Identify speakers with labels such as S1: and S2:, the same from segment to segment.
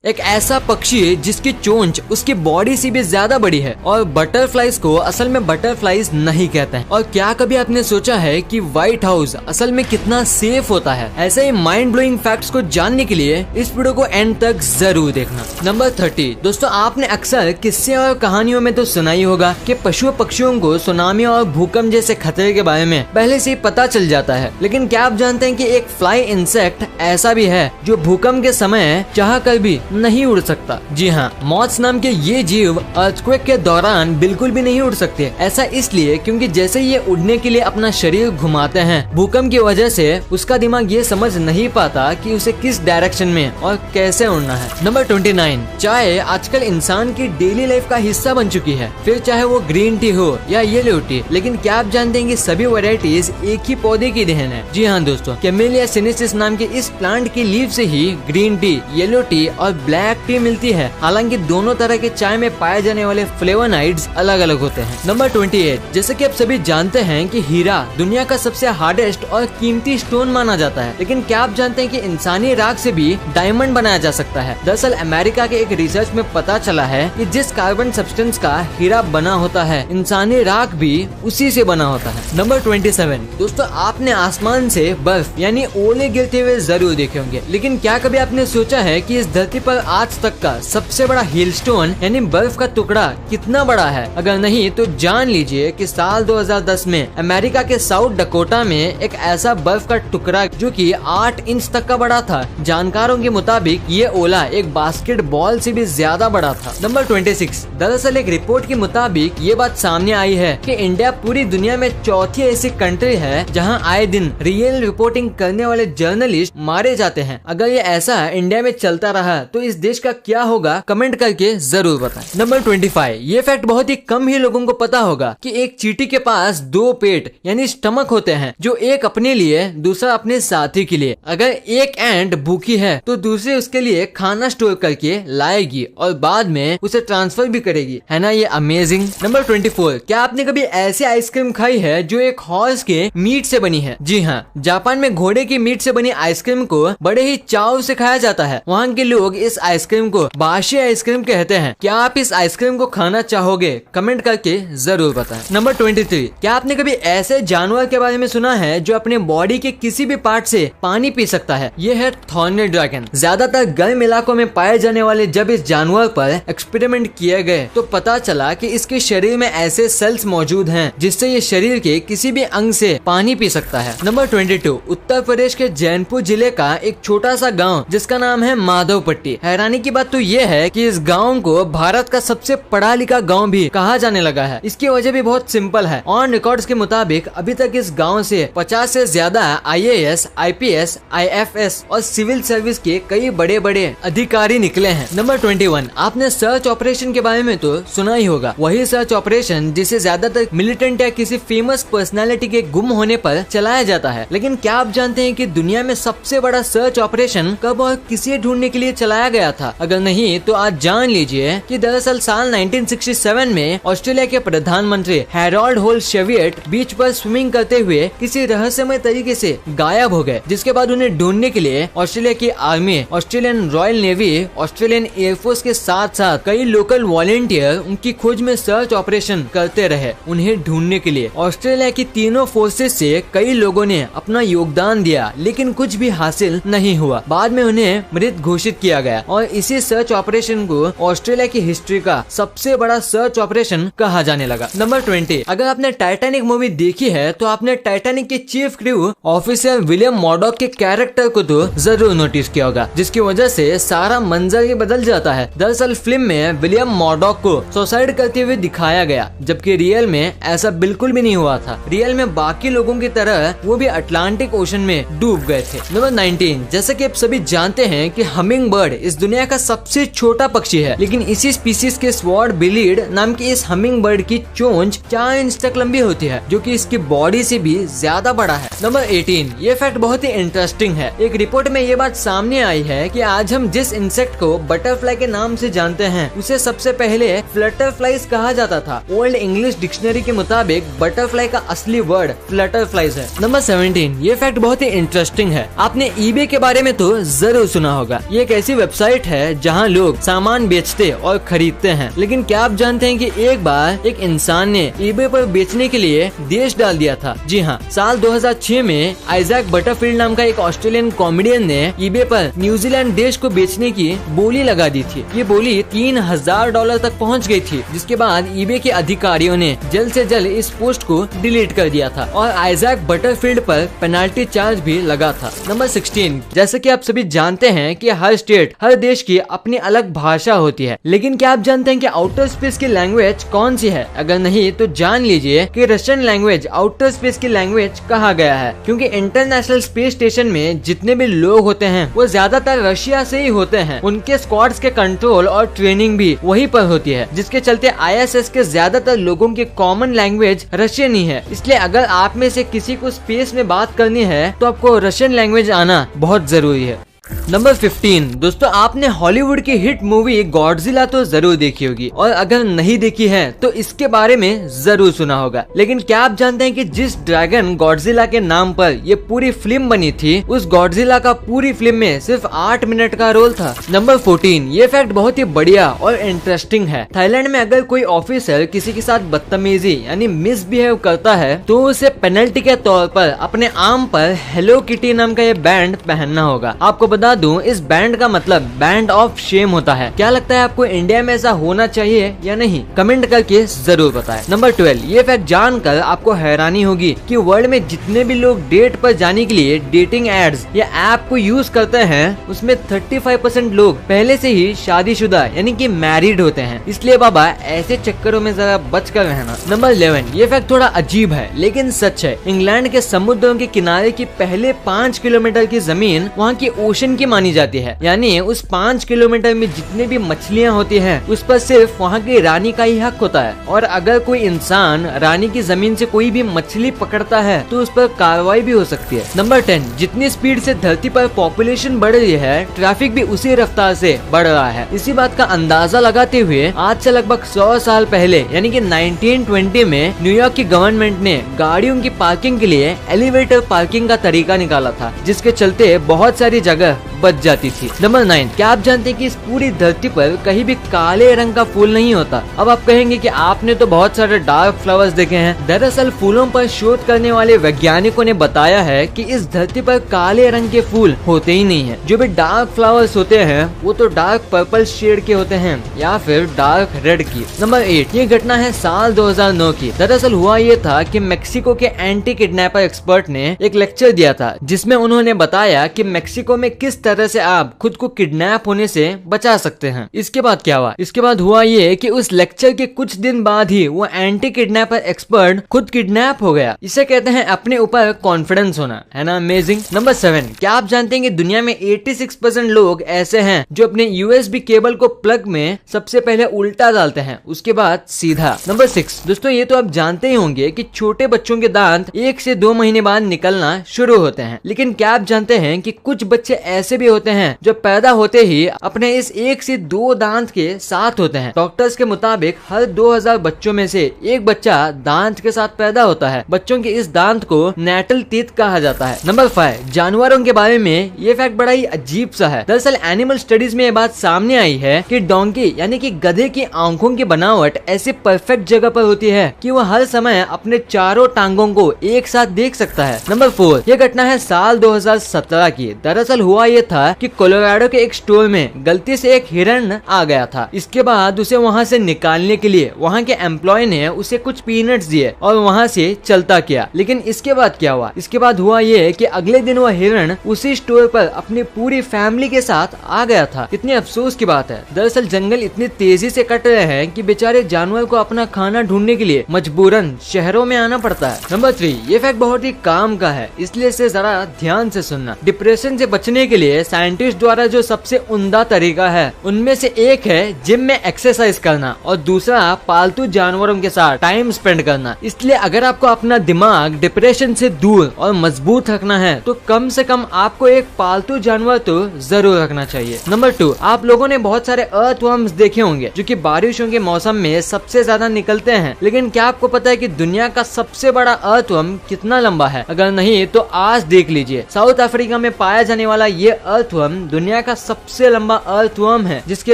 S1: एक ऐसा पक्षी है जिसकी चोंच उसकी बॉडी से भी ज्यादा बड़ी है। और बटरफ्लाइज को असल में बटरफ्लाइज नहीं कहते हैं। और क्या कभी आपने सोचा है कि व्हाइट हाउस असल में कितना सेफ होता है? ऐसे ही माइंड ब्लोइंग फैक्ट्स को जानने के लिए इस वीडियो को एंड तक जरूर देखना। नंबर 30 दोस्तों, आपने अक्सर किस्से और कहानियों में तो सुना ही होगा कि पशु पक्षियों को सुनामी और भूकंप जैसे खतरे के बारे में पहले से ही पता चल जाता है। लेकिन क्या आप जानते हैं कि एक फ्लाई इंसेक्ट ऐसा भी है जो भूकंप के समय चाह कर भी नहीं उड़ सकता? जी हाँ, मॉथ्स नाम के ये जीव अर्थक्वेक के दौरान बिल्कुल भी नहीं उड़ सकते। ऐसा इसलिए क्योंकि जैसे ये उड़ने के लिए अपना शरीर घुमाते हैं, भूकंप की वजह से उसका दिमाग ये समझ नहीं पाता कि उसे किस डायरेक्शन में और कैसे उड़ना है। नंबर 29, चाय आजकल इंसान की डेली लाइफ का हिस्सा बन चुकी है, फिर चाहे वो ग्रीन टी हो या येलो टी। लेकिन क्या आप जानते हैं कि सभी वैरायटीज एक ही पौधे की देन है? जी हाँ दोस्तों, कैमेलिया सिनेसिस नाम के इस प्लांट की लीव से ही ग्रीन टी, येलो टी और ब्लैक टी मिलती है। हालांकि दोनों तरह के चाय में पाए जाने वाले फ्लेवोनाइड्स अलग अलग होते हैं। नंबर 28, जैसे कि आप सभी जानते हैं कि हीरा दुनिया का सबसे हार्डेस्ट और कीमती स्टोन माना जाता है। लेकिन क्या आप जानते हैं कि इंसानी राख से भी डायमंड बनाया जा सकता है? दरअसल अमेरिका के एक रिसर्च में पता चला है कि जिस कार्बन सब्सटेंस का हीरा बना होता है, इंसानी राख भी उसी से बना होता है। नंबर 27 दोस्तों, आपने आसमान से बर्फ यानी ओले गिरते हुए जरूर देखे होंगे। लेकिन क्या कभी आपने सोचा है कि इस धरती पर आज तक का सबसे बड़ा हिल स्टोन यानी बर्फ का टुकड़ा कितना बड़ा है? अगर नहीं तो जान लीजिए कि साल 2010 में अमेरिका के साउथ डकोटा में एक ऐसा बर्फ का टुकड़ा जो कि 8 इंच तक का बड़ा था। जानकारों के मुताबिक ये ओला एक बास्केटबॉल से भी ज्यादा बड़ा था। नंबर 26, दरअसल एक रिपोर्ट के मुताबिक ये बात सामने आई है कि इंडिया पूरी दुनिया में चौथी ऐसी कंट्री है जहां आए दिन रियल रिपोर्टिंग करने वाले जर्नलिस्ट मारे जाते हैं। अगर ये ऐसा इंडिया में चलता रहा तो इस देश का क्या होगा? कमेंट करके जरूर बताएं। नंबर 25, ये फैक्ट बहुत ही कम ही लोगों को पता होगा कि एक चींटी के पास 2 पेट यानी स्टमक होते हैं, जो एक अपने लिए दूसरा अपने साथी के लिए। अगर एक एंट भूखी है तो दूसरी उसके लिए खाना स्टोर करके लाएगी और बाद में उसे ट्रांसफर भी करेगी। है ना ये अमेजिंग? नंबर 24, क्या आपने कभी ऐसी आइसक्रीम खाई है जो एक हॉर्स के मीट से बनी है? जी हाँ, जापान में घोड़े की मीट से बनी आइसक्रीम को बड़े ही चाव से खाया जाता है। वहाँ के लोग इस आइसक्रीम को बाशी आइसक्रीम कहते हैं। क्या आप इस आइसक्रीम को खाना चाहोगे? कमेंट करके जरूर बताएं। नंबर 23, क्या आपने कभी ऐसे जानवर के बारे में सुना है जो अपने बॉडी के किसी भी पार्ट से पानी पी सकता है? ये है थॉर्नी ड्रैगन। ज्यादातर गर्म इलाकों में पाए जाने वाले जब इस जानवर पर एक्सपेरिमेंट किए गए तो पता चला कि इसके शरीर में ऐसे सेल्स मौजूद हैं जिससे ये शरीर के किसी भी अंग से पानी पी सकता है। नंबर 22, उत्तर प्रदेश के जैनपुर जिले का एक छोटा सा गाँव जिसका नाम है माधवपट्टी। हैरानी की बात तो ये है कि इस गांव को भारत का सबसे पढ़ा लिखा गांव भी कहा जाने लगा है। इसकी वजह भी बहुत सिंपल है। ऑन रिकॉर्ड्स के मुताबिक अभी तक इस गांव से 50 से ज्यादा IAS, IPS, IFS और सिविल सर्विस के कई बड़े बड़े अधिकारी निकले हैं। नंबर 21, आपने सर्च ऑपरेशन के बारे में तो सुना ही होगा। वही सर्च ऑपरेशन जिसे ज्यादातर मिलिटेंट या किसी फेमस पर्सनैलिटी के गुम होने पर चलाया जाता है। लेकिन क्या आप जानते हैं कि दुनिया में सबसे बड़ा सर्च ऑपरेशन कब और किसे ढूंढने के लिए चलाया गया था? अगर नहीं तो आज जान लीजिए कि दरअसल साल 1967 में ऑस्ट्रेलिया के प्रधानमंत्री हैरोल्ड होल शेवियट बीच पर स्विमिंग करते हुए किसी रहस्यमय तरीके से गायब हो गए, जिसके बाद उन्हें ढूंढने के लिए ऑस्ट्रेलिया की army, Australian royal navy, Australian air force के साथ साथ कई लोकल वॉलेंटियर उनकी खोज में सर्च ऑपरेशन करते रहे। उन्हें ढूंढने के लिए ऑस्ट्रेलिया की तीनों फोर्सेस से कई लोगों ने अपना योगदान दिया, लेकिन कुछ भी हासिल नहीं हुआ। बाद में उन्हें मृत घोषित किया गया और इसी सर्च ऑपरेशन को ऑस्ट्रेलिया की हिस्ट्री का सबसे बड़ा सर्च ऑपरेशन कहा जाने लगा। नंबर 20, अगर आपने टाइटैनिक मूवी देखी है तो आपने टाइटैनिक के चीफ क्रू ऑफिसर विलियम मॉर्डॉक के कैरेक्टर को तो जरूर नोटिस किया होगा, जिसकी वजह से सारा मंजर ही बदल जाता है। दरअसल फिल्म में विलियम मॉर्डॉक को सुसाइड करते हुए दिखाया गया, जबकि रियल में ऐसा बिल्कुल भी नहीं हुआ था। रियल में बाकी लोगों की तरह वो भी अटलांटिक ओशन में डूब गए थे। नंबर 19, जैसे कि आप सभी जानते हैं कि हमिंग बर्ड इस दुनिया का सबसे छोटा पक्षी है, लेकिन इसी स्पीसीज के स्वॉर्ड बिलीड नाम की इस हमिंग बर्ड की चोंच 4 इंच तक लंबी होती है, जो कि इसकी बॉडी से भी ज्यादा बड़ा है। नंबर 18, ये फैक्ट बहुत ही इंटरेस्टिंग है। एक रिपोर्ट में ये बात सामने आई है कि आज हम जिस इंसेक्ट को बटरफ्लाई के नाम से जानते हैं उसे सबसे पहले फ्लटरफ्लाइज कहा जाता था। ओल्ड इंग्लिश डिक्शनरी के मुताबिक बटरफ्लाई का असली वर्ड फ्लटरफ्लाइज है। नंबर 17, ये फैक्ट बहुत ही इंटरेस्टिंग है। आपने eBay के बारे में तो जरूर सुना होगा। ये एक ऐसी वेबसाइट वेबसाइट है जहां लोग सामान बेचते और खरीदते हैं। लेकिन क्या आप जानते हैं कि एक बार एक इंसान ने ईबे पर बेचने के लिए देश डाल दिया था। जी हाँ, साल 2006 में आइजैक बटरफील्ड नाम का एक ऑस्ट्रेलियन कॉमेडियन ने ईबे पर न्यूजीलैंड देश को बेचने की बोली लगा दी थी। ये बोली $3000 तक पहुंच गई थी, जिसके बाद ईबे के अधिकारियों ने जल्द से जल्द इस पोस्ट को डिलीट कर दिया था और आइजैक बटरफील्ड पर पेनाल्टी चार्ज भी लगा था। नंबर 16, जैसे कि आप सभी जानते हैं कि हर स्टेट, हर देश की अपनी अलग भाषा होती है, लेकिन क्या आप जानते हैं कि आउटर स्पेस की लैंग्वेज कौन सी है? अगर नहीं तो जान लीजिए कि रशियन लैंग्वेज आउटर स्पेस की लैंग्वेज कहा गया है, क्योंकि इंटरनेशनल स्पेस स्टेशन में जितने भी लोग होते हैं वो ज्यादातर रशिया से ही होते हैं। उनके स्क्वाड्स के कंट्रोल और ट्रेनिंग भी वहीं पर होती है, जिसके चलते ISS के ज्यादातर लोगों की कॉमन लैंग्वेज रशियन ही है। इसलिए अगर आप में से किसी को स्पेस में बात करनी है तो आपको रशियन लैंग्वेज आना बहुत जरूरी है। नंबर 15, दोस्तों आपने हॉलीवुड की हिट मूवी गॉडजिला तो जरूर देखी होगी, और अगर नहीं देखी है तो इसके बारे में जरूर सुना होगा। लेकिन क्या आप जानते हैं कि जिस ड्रैगन गॉडजिला के नाम पर ये पूरी फिल्म बनी थी, उस गॉडजिला का पूरी फिल्म में सिर्फ 8 मिनट का रोल था। नंबर 14, ये फैक्ट बहुत ही बढ़िया और इंटरेस्टिंग है। थाईलैंड में अगर कोई ऑफिसर किसी के साथ बदतमीजी यानी मिसबिहेव करता है तो उसे पेनल्टी के तौर पर अपने आर्म पर हेलो किटी नाम का ये बैंड पहनना होगा। आपको बता दूं, इस बैंड का मतलब बैंड ऑफ शेम होता है। क्या लगता है आपको इंडिया में ऐसा होना चाहिए या नहीं? कमेंट करके जरूर बताएं। नंबर 12, ये फैक्ट जानकर आपको हैरानी होगी कि वर्ल्ड में जितने भी लोग डेट पर जाने के लिए डेटिंग एड्स या ऐप को यूज करते हैं, उसमें 35% लोग पहले से ही शादीशुदा यानी कि मैरिड होते हैं। इसलिए बाबा ऐसे चक्करों में जरा बच कर रहना। नंबर 11, ये फैक्ट थोड़ा अजीब है लेकिन सच है। इंग्लैंड के समुद्रों के किनारे की पहले 5 किलोमीटर की जमीन वहाँ की ओशन की मानी जाती है, यानी उस 5 किलोमीटर में जितने भी मछलियाँ होती हैं उस पर सिर्फ वहाँ की रानी का ही हक होता है। और अगर कोई इंसान रानी की जमीन से कोई भी मछली पकड़ता है तो उस पर कार्रवाई भी हो सकती है। नंबर 10, जितनी स्पीड से धरती पर पॉपुलेशन बढ़ रही है, ट्रैफिक भी उसी रफ्तार से बढ़ रहा है। इसी बात का अंदाजा लगाते हुए आज से लगभग 100 साल पहले यानी कि 1920 में न्यूयॉर्क की गवर्नमेंट ने गाड़ियों की पार्किंग के लिए एलिवेटर पार्किंग का तरीका निकाला था, जिसके चलते बहुत सारी जगह बच जाती थी। नंबर 9, क्या आप जानते हैं कि इस पूरी धरती पर कहीं भी काले रंग का फूल नहीं होता? अब आप कहेंगे कि आपने तो बहुत सारे डार्क फ्लावर्स देखे हैं। दरअसल फूलों पर शोध करने वाले वैज्ञानिकों ने बताया है कि इस धरती पर काले रंग के फूल होते ही नहीं है। जो भी डार्क फ्लावर्स होते हैं वो तो डार्क पर्पल शेड के होते हैं या फिर डार्क रेड की। नंबर 8, ये घटना है साल 2009 की। दरअसल हुआ ये था कि मेक्सिको के एंटी किडनैपर एक्सपर्ट ने एक लेक्चर दिया था, जिसमें उन्होंने बताया कि मेक्सिको में किस तरह से आप खुद को किडनैप होने से बचा सकते हैं। इसके बाद क्या हुआ? इसके बाद हुआ ये कि उस लेक्चर के कुछ दिन बाद ही वो एंटी किडनैपर एक्सपर्ट खुद किडनैप हो गया। इसे कहते हैं अपने ऊपर कॉन्फिडेंस होना, है ना अमेजिंग। नंबर 7, क्या आप जानते हैं कि दुनिया में 86% लोग ऐसे हैं जो अपने USB केबल को प्लग में सबसे पहले उल्टा डालते हैं, उसके बाद सीधा। नंबर 6, दोस्तों ये तो आप जानते ही होंगे कि छोटे बच्चों के दांत 1 से 2 महीने बाद निकलना शुरू होते हैं। लेकिन क्या आप जानते हैं कि कुछ बच्चे ऐसे भी होते हैं जो पैदा होते ही अपने इस 1 से 2 दांत के साथ होते हैं। डॉक्टर्स के मुताबिक हर 2000 बच्चों में से एक बच्चा दांत के साथ पैदा होता है। बच्चों के इस दांत को नेटल टीथ कहा जाता है। नंबर 5, जानवरों के बारे में ये फैक्ट बड़ा ही अजीब सा है। दरअसल एनिमल स्टडीज में ये बात सामने आई है कि डोंकी यानी कि गधे की आंखों की बनावट ऐसे परफेक्ट जगह पर होती है कि वह हर समय अपने चारों टांगों को एक साथ देख सकता है। नंबर 4, ये घटना है साल 2017 की। दरअसल हुआ ये था कि कोलोराडो के एक स्टोर में गलती से एक हिरण आ गया था। इसके बाद उसे वहाँ से निकालने के लिए वहाँ के एम्प्लॉय ने उसे कुछ पीनट्स दिए और वहाँ से चलता किया। लेकिन इसके बाद क्या हुआ? इसके बाद हुआ ये कि अगले दिन वह हिरण उसी स्टोर पर अपनी पूरी फैमिली के साथ आ गया था। कितनी अफसोस की बात है। दरअसल जंगल इतनी तेजी से कट रहे हैं कि बेचारे जानवर को अपना खाना ढूंढने के लिए मजबूरन शहरों में आना पड़ता है। नंबर 3, ये फैक्ट बहुत ही काम का है, इसलिए इसे जरा ध्यान से सुनना। डिप्रेशन से बचने के लिए साइंटिस्ट द्वारा जो सबसे उम्दा तरीका है उनमें से एक है जिम में एक्सरसाइज करना और दूसरा पालतू जानवरों के साथ टाइम स्पेंड करना। इसलिए अगर आपको अपना दिमाग डिप्रेशन से दूर और मजबूत रखना है तो कम से कम आपको एक पालतू जानवर तो जरूर रखना चाहिए। नंबर 2, आप लोगों ने बहुत सारे अर्थवर्म्स देखे होंगे जो कि बारिशों के मौसम में सबसे ज्यादा निकलते हैं। लेकिन क्या आपको पता है कि दुनिया का सबसे बड़ा अर्थवर्म कितना लंबा है? अगर नहीं तो आज देख लीजिए। साउथ अफ्रीका में पाया जाने वाला ये अर्थवर्म दुनिया का सबसे लंबा अर्थवर्म है, जिसकी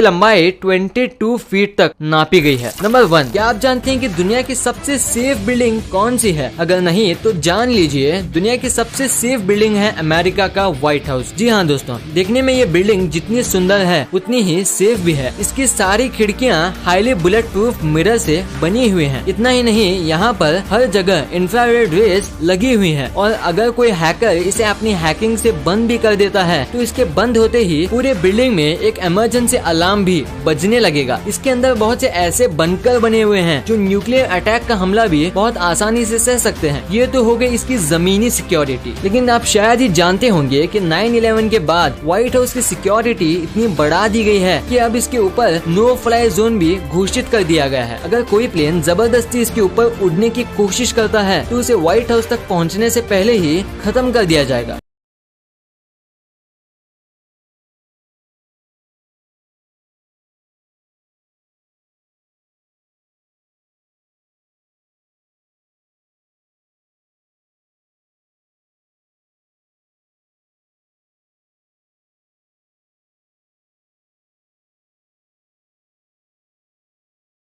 S1: लंबाई 22 फीट तक नापी गई है। नंबर 1, क्या आप जानते हैं कि दुनिया की सबसे सेफ बिल्डिंग कौन सी है? अगर नहीं तो जान लीजिए, दुनिया की सबसे सेफ बिल्डिंग है अमेरिका का व्हाइट हाउस। जी हाँ दोस्तों, देखने में ये बिल्डिंग जितनी सुंदर है उतनी ही सेफ भी है। इसकी सारी खिड़कियाँ हाईली बुलेट प्रूफ मिरर से बनी हुई है। इतना ही नहीं, यहाँ पर हर जगह इंफ्रारेड रेज लगी हुई है और अगर कोई हैकर इसे अपनी हैकिंग से बंद भी कर देता है तो इसके बंद होते ही पूरे बिल्डिंग में एक इमरजेंसी अलार्म भी बजने लगेगा। इसके अंदर बहुत से ऐसे बंकर बने हुए हैं जो न्यूक्लियर अटैक का हमला भी बहुत आसानी से सह सकते हैं। ये तो हो गई इसकी जमीनी सिक्योरिटी, लेकिन आप शायद ही जानते होंगे कि 9/11 के बाद व्हाइट हाउस की सिक्योरिटी इतनी बढ़ा दी गई है कि अब इसके ऊपर नो फ्लाई जोन भी घोषित कर दिया गया है। अगर कोई प्लेन जबरदस्ती इसके ऊपर उड़ने की कोशिश करता है तो उसे व्हाइट हाउस तक पहुंचने से पहले ही खत्म कर दिया जाएगा।